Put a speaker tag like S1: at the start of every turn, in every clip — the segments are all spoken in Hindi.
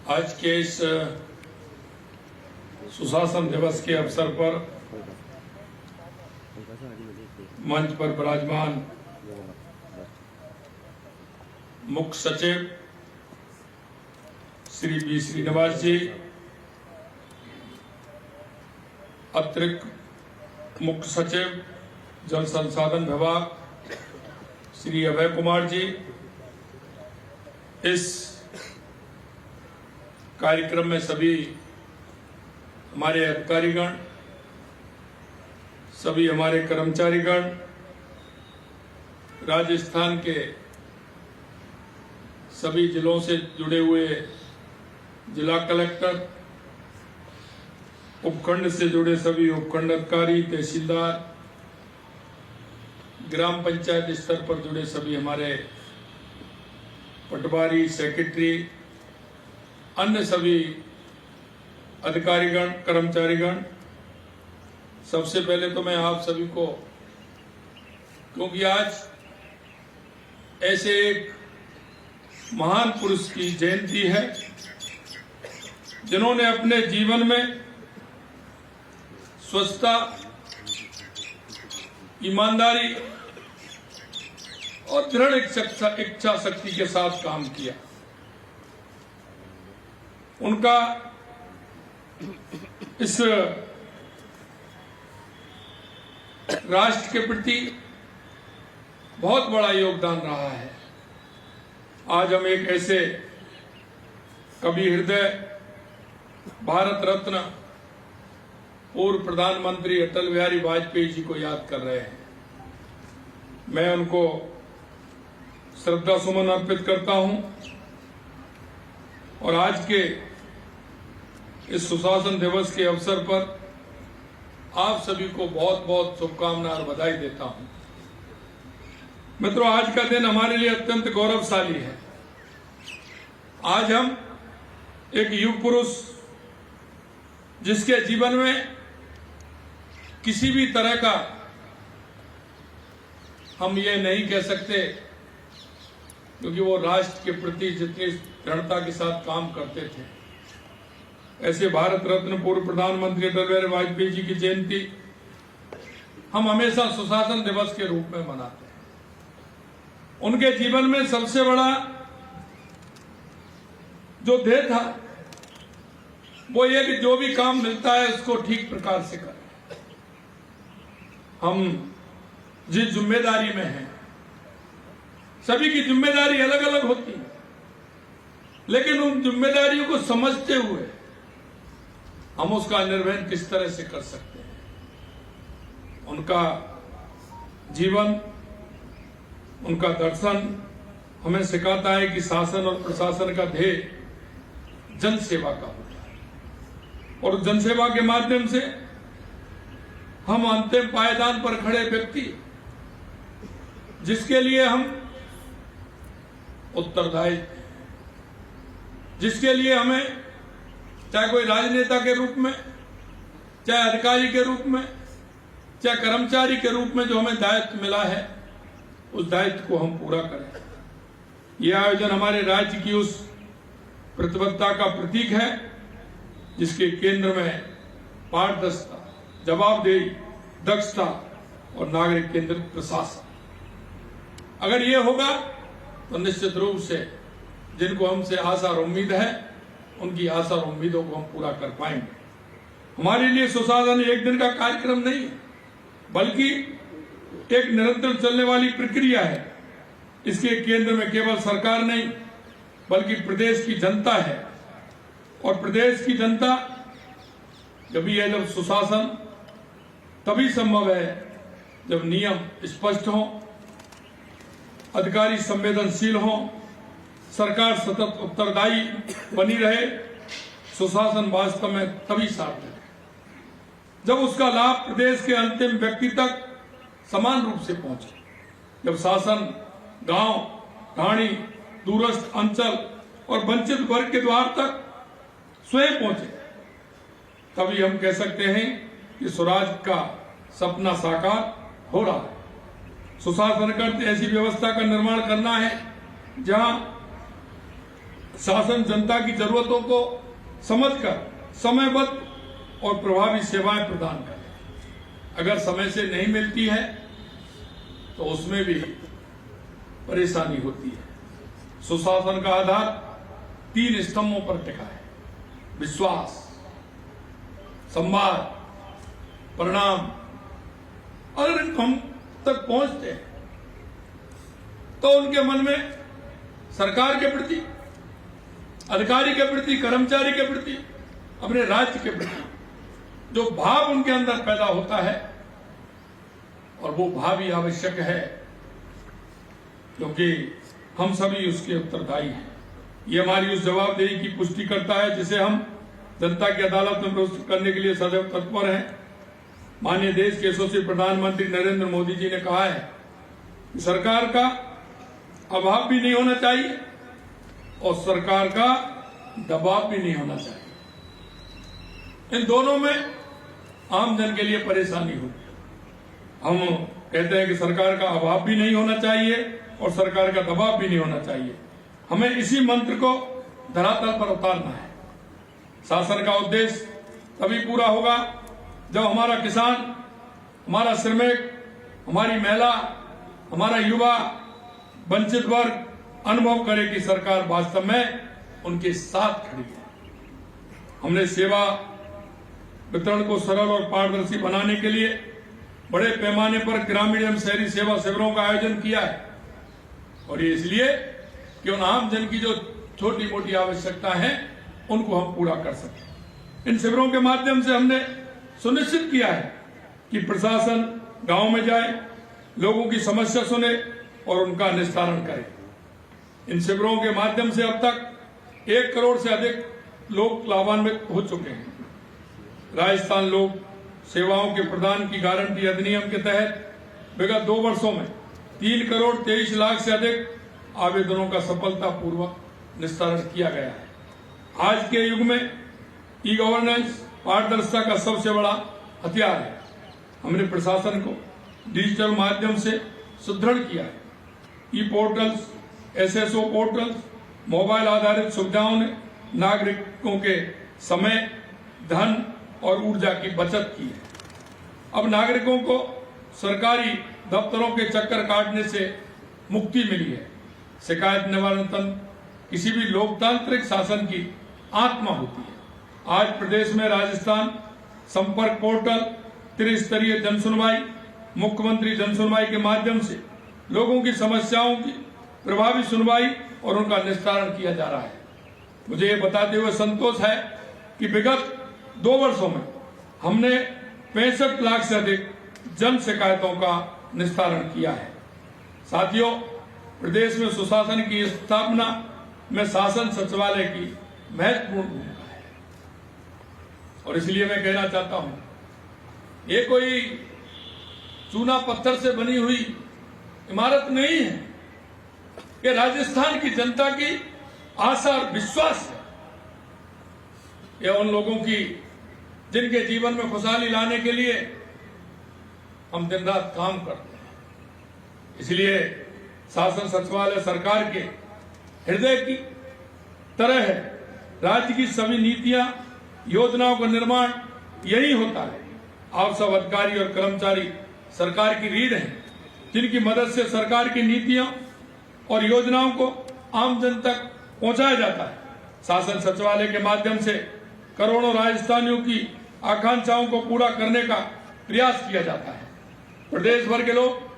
S1: आज के इस सुशासन दिवस के अवसर पर मंच पर विराजमान मुख्य सचिव श्री बी श्रीनिवास जी, अतिरिक्त मुख्य सचिव जल संसाधन विभाग श्री अभय कुमार जी, इस कार्यक्रम में सभी हमारे अधिकारीगण, सभी हमारे कर्मचारीगण, राजस्थान के सभी जिलों से जुड़े हुए जिला कलेक्टर, उपखंड से जुड़े सभी उपखंड अधिकारी, तहसीलदार, ग्राम पंचायत स्तर पर जुड़े सभी हमारे पटवारी, सेक्रेटरी, अन्य सभी अधिकारीगण, कर्मचारीगण, सबसे पहले तो मैं आप सभी को, क्योंकि आज ऐसे एक महान पुरुष की जयंती है जिन्होंने अपने जीवन में स्वच्छता, ईमानदारी और दृढ़ इच्छा शक्ति के साथ काम किया। उनका इस राष्ट्र के प्रति बहुत बड़ा योगदान रहा है। आज हम एक ऐसे कवि हृदय, भारत रत्न, पूर्व प्रधानमंत्री अटल बिहारी वाजपेयी जी को याद कर रहे हैं। मैं उनको श्रद्धा सुमन अर्पित करता हूं और आज के इस सुशासन दिवस के अवसर पर आप सभी को बहुत बहुत शुभकामनाएं और बधाई देता हूं। मित्रों, आज का दिन हमारे लिए अत्यंत गौरवशाली है। आज हम एक युग पुरुष, जिसके जीवन में किसी भी तरह का हम ये नहीं कह सकते, क्योंकि वो राष्ट्र के प्रति जितनी दृढ़ता के साथ काम करते थे, ऐसे भारत रत्न पूर्व प्रधानमंत्री अटल बिहारी वाजपेयी जी की जयंती हम हमेशा सुशासन दिवस के रूप में मनाते हैं। उनके जीवन में सबसे बड़ा जो ध्येय था वो ये कि जो भी काम मिलता है उसको ठीक प्रकार से करें। हम जिस जिम्मेदारी में हैं, सभी की जिम्मेदारी अलग अलग होती है, लेकिन उन जिम्मेदारियों को समझते हुए हम उसका निर्वहन किस तरह से कर सकते हैं। उनका जीवन, उनका दर्शन हमें सिखाता है कि शासन और प्रशासन का ध्येय जन सेवा का होता है और जन सेवा के माध्यम से हम अंतिम पायदान पर खड़े व्यक्ति, जिसके लिए हम उत्तरदायी, जिसके लिए हमें चाहे कोई राजनेता के रूप में, चाहे अधिकारी के रूप में, चाहे कर्मचारी के रूप में जो हमें दायित्व मिला है, उस दायित्व को हम पूरा करें। यह आयोजन हमारे राज्य की उस प्रतिबद्धता का प्रतीक है जिसके केंद्र में पारदर्शिता, जवाबदेही, दक्षता और नागरिक केंद्रित प्रशासन। अगर ये होगा तो निश्चित रूप से जिनको हमसे आशा और उम्मीद है, उनकी आशा और उम्मीदों को हम पूरा कर पाएंगे। हमारे लिए सुशासन एक दिन का कार्यक्रम नहीं, बल्कि एक निरंतर चलने वाली प्रक्रिया है। इसके केंद्र में केवल सरकार नहीं, बल्कि प्रदेश की जनता है। और प्रदेश की जनता जब सुशासन तभी संभव है जब नियम स्पष्ट हो, अधिकारी संवेदनशील हो, सरकार सतत उत्तरदायी बनी रहे। सुशासन वास्तव में तभी सार्थक है जब उसका लाभ प्रदेश के अंतिम व्यक्ति तक समान रूप से पहुंचे। जब शासन गांव, ढाणी, दूरस्थ अंचल और वंचित वर्ग के द्वार तक स्वयं पहुंचे, तभी हम कह सकते हैं कि स्वराज का सपना साकार हो रहा है। सुशासन का ऐसी व्यवस्था का निर्माण करना है जहां शासन जनता की जरूरतों को समझकर समयबद्ध और प्रभावी सेवाएं प्रदान करे। अगर समय से नहीं मिलती है तो उसमें भी परेशानी होती है। सुशासन का आधार 3 स्तंभों पर टिका है: विश्वास, संवाद, परिणाम। अगर हम तक पहुंचते हैं तो उनके मन में सरकार के प्रति, अधिकारी के प्रति, कर्मचारी के प्रति, अपने राज्य के प्रति जो भाव उनके अंदर पैदा होता है, और वो भाव ही आवश्यक है क्योंकि हम सभी उसके उत्तरदायी हैं। ये हमारी उस जवाबदेही की पुष्टि करता है जिसे हम जनता की अदालत में प्रस्तुत करने के लिए सदैव तत्पर हैं। माननीय देश के यशस्वी प्रधानमंत्री नरेंद्र मोदी जी ने कहा है कि सरकार का अभाव भी नहीं होना चाहिए और सरकार का दबाव भी नहीं होना चाहिए। इन दोनों में आम जन के लिए परेशानी होगी। हम कहते हैं कि सरकार का अभाव भी नहीं होना चाहिए और सरकार का दबाव भी नहीं होना चाहिए। हमें इसी मंत्र को धरातल पर उतारना है। शासन का उद्देश्य तभी पूरा होगा जब हमारा किसान, हमारा श्रमिक, हमारी महिला, हमारा युवा, वंचित वर्ग अनुभव करे कि सरकार वास्तव में उनके साथ खड़ी है। हमने सेवा वितरण को सरल और पारदर्शी बनाने के लिए बड़े पैमाने पर ग्रामीण एवं शहरी सेवा शिविरों का आयोजन किया है, और ये इसलिए कि उन आम जन की जो छोटी मोटी आवश्यकता है उनको हम पूरा कर सकें। इन शिविरों के माध्यम से हमने सुनिश्चित किया है कि प्रशासन गांव में जाए, लोगों की समस्या सुने और उनका निस्तारण करे। इन शिविरों के माध्यम से अब तक 1 करोड़ से अधिक लोग लाभान्वित हो चुके हैं। राजस्थान लोक सेवाओं के प्रदान की गारंटी अधिनियम के तहत विगत 2 वर्षों में 3 करोड़ 23 लाख से अधिक आवेदनों का सफलतापूर्वक निस्तारण किया गया है। आज के युग में ई गवर्नेंस पारदर्शिता का सबसे बड़ा हथियार है। हमने प्रशासन को डिजिटल माध्यम से सुदृढ़ किया है। ई पोर्टल्स, SSO पोर्टल्स, मोबाइल आधारित सुविधाओं ने नागरिकों के समय, धन और ऊर्जा की बचत की है। अब नागरिकों को सरकारी दफ्तरों के चक्कर काटने से मुक्ति मिली है। शिकायत निवारण तंत्र किसी भी लोकतांत्रिक शासन की आत्मा होती है। आज प्रदेश में राजस्थान संपर्क पोर्टल, त्रिस्तरीय जनसुनवाई, मुख्यमंत्री जनसुनवाई के माध्यम से लोगों की समस्याओं की प्रभावी सुनवाई और उनका निस्तारण किया जा रहा है। मुझे ये बताते हुए संतोष है कि विगत 2 वर्षों में हमने 65 लाख से अधिक जन शिकायतों का निस्तारण किया है। साथियों, प्रदेश में सुशासन की स्थापना में शासन सचिवालय की महत्वपूर्ण भूमिका है, और इसलिए मैं कहना चाहता हूं, ये कोई चूना पत्थर से बनी हुई इमारत नहीं है। ये राजस्थान की जनता की आशा और विश्वास है। यह उन लोगों की जिनके जीवन में खुशहाली लाने के लिए हम दिन रात काम करते हैं। इसलिए शासन सचिवालय सरकार के हृदय की तरह है। राज्य की सभी नीतियां, योजनाओं का निर्माण यही होता है। आप सब अधिकारी और कर्मचारी सरकार की रीढ़ हैं, जिनकी मदद से सरकार की नीतियों और योजनाओं को आम जन तक पहुंचाया जाता है। शासन सचिवालय के माध्यम से करोड़ों राजस्थानियों की आकांक्षाओं को पूरा करने का प्रयास किया जाता है। प्रदेश भर के लोग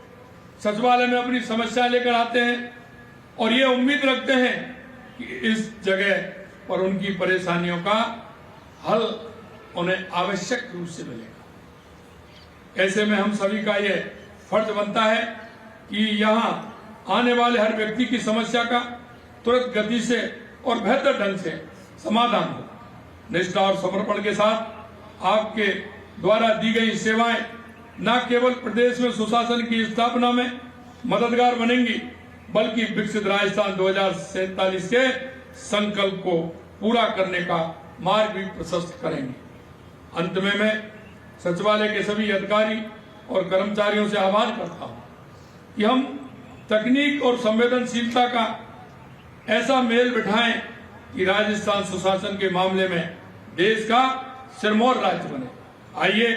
S1: सचिवालय में अपनी समस्याएं लेकर आते हैं और ये उम्मीद रखते हैं कि इस जगह पर उनकी परेशानियों का हल उन्हें आवश्यक रूप से मिलेगा। ऐसे में हम सभी का ये फर्ज बनता है कि यहाँ आने वाले हर व्यक्ति की समस्या का तुरंत गति से और बेहतर ढंग से समाधान हो। निष्ठा और समर्पण के साथ आपके द्वारा दी गई सेवाएं न केवल प्रदेश में सुशासन की स्थापना में मददगार बनेंगी, बल्कि विकसित राजस्थान 2047 के संकल्प को पूरा करने का मार्ग भी प्रशस्त करेंगे। अंत में मैं सचिवालय के सभी अधिकारी और कर्मचारियों से आह्वान करता हूं कि हम तकनीक और संवेदनशीलता का ऐसा मेल बिठाएं कि राजस्थान सुशासन के मामले में देश का सिरमौर राज्य बने। आइए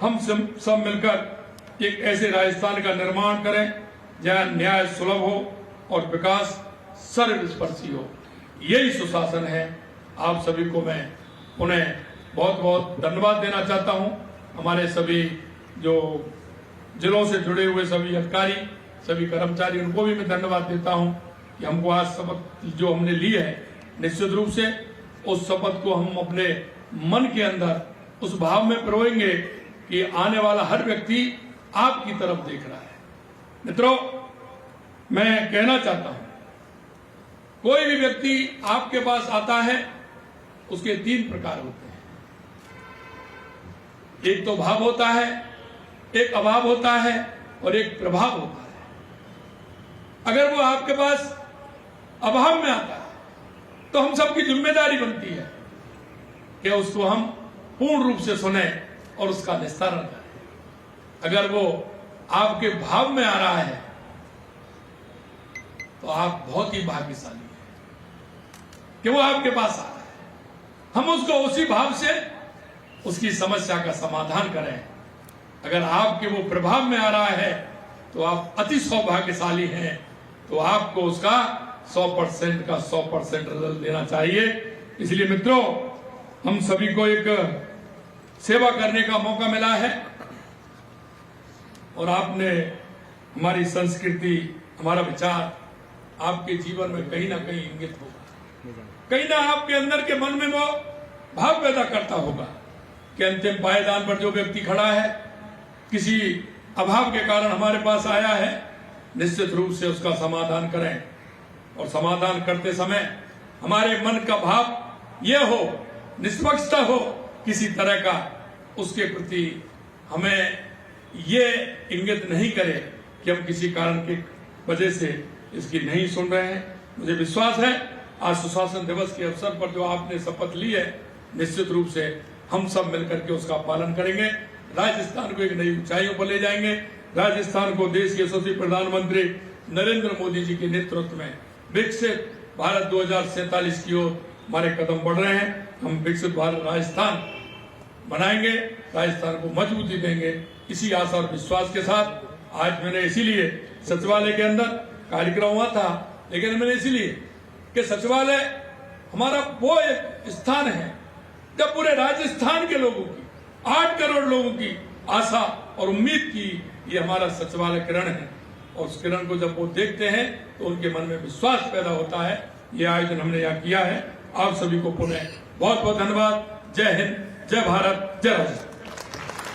S1: हम सब मिलकर एक ऐसे राजस्थान का निर्माण करें जहां न्याय सुलभ हो और विकास सर्वस्पर्शी हो। यही सुशासन है। आप सभी को मैं पुनः बहुत बहुत धन्यवाद देना चाहता हूं। हमारे सभी जो जिलों से जुड़े हुए सभी अधिकारी, सभी कर्मचारी, उनको भी मैं धन्यवाद देता हूं कि हमको आज शपथ जो हमने ली है, निश्चित रूप से उस शपथ को हम अपने मन के अंदर उस भाव में पिरोएंगे कि आने वाला हर व्यक्ति आपकी तरफ देख रहा है। मित्रों, मैं कहना चाहता हूं, कोई भी व्यक्ति आपके पास आता है, उसके 3 प्रकार होते हैं। एक तो भाव होता है, एक अभाव होता है और एक प्रभाव होता है। अगर वो आपके पास अभाव में आता है तो हम सबकी जिम्मेदारी बनती है कि उसको हम पूर्ण रूप से सुने और उसका निस्तारण करें। अगर वो आपके भाव में आ रहा है तो आप बहुत ही भाग्यशाली हैं कि वो आपके पास आ रहा है। हम उसको उसी भाव से उसकी समस्या का समाधान करें। अगर आपके वो प्रभाव में आ रहा है तो आप अति सौभाग्यशाली हैं, तो आपको उसका 100% का 100% रिजल्ट देना चाहिए। इसलिए मित्रों, हम सभी को एक सेवा करने का मौका मिला है और आपने हमारी संस्कृति, हमारा विचार आपके जीवन में कहीं ना कहीं इंगित होगा, कहीं ना आपके अंदर के मन में वो भाव पैदा करता होगा कि अंतिम पायदान पर जो व्यक्ति खड़ा है, किसी अभाव के कारण हमारे पास आया है, निश्चित रूप से उसका समाधान करें। और समाधान करते समय हमारे मन का भाव यह हो, निष्पक्षता हो किसी तरह का, उसके प्रति हमें ये इंगित नहीं करे कि हम किसी कारण की वजह से इसकी नहीं सुन रहे हैं। मुझे विश्वास है आज सुशासन दिवस के अवसर पर जो आपने शपथ ली है, निश्चित रूप से हम सब मिलकर के उसका पालन करेंगे। राजस्थान को एक नई ऊंचाइयों पर ले जाएंगे। राजस्थान को देश के यशस्वी प्रधानमंत्री नरेंद्र मोदी जी के नेतृत्व में विकसित भारत 2047 की ओर हमारे कदम बढ़ रहे हैं। हम विकसित भारत राजस्थान बनाएंगे, राजस्थान को मजबूती देंगे। इसी आशा और विश्वास के साथ आज मैंने इसीलिए सचिवालय के अंदर कार्यक्रम हुआ था, लेकिन मैंने इसीलिए कि सचिवालय हमारा वो एक स्थान है जब पूरे राजस्थान के लोगों की, 8 करोड़ लोगों की आशा और उम्मीद की ये हमारा सचिवालय किरण है। और उस किरण को जब वो देखते हैं तो उनके मन में विश्वास पैदा होता है। ये आयोजन हमने यहाँ किया है। आप सभी को पुनः बहुत बहुत धन्यवाद। जय हिंद, जय भारत, जय राजस्थान।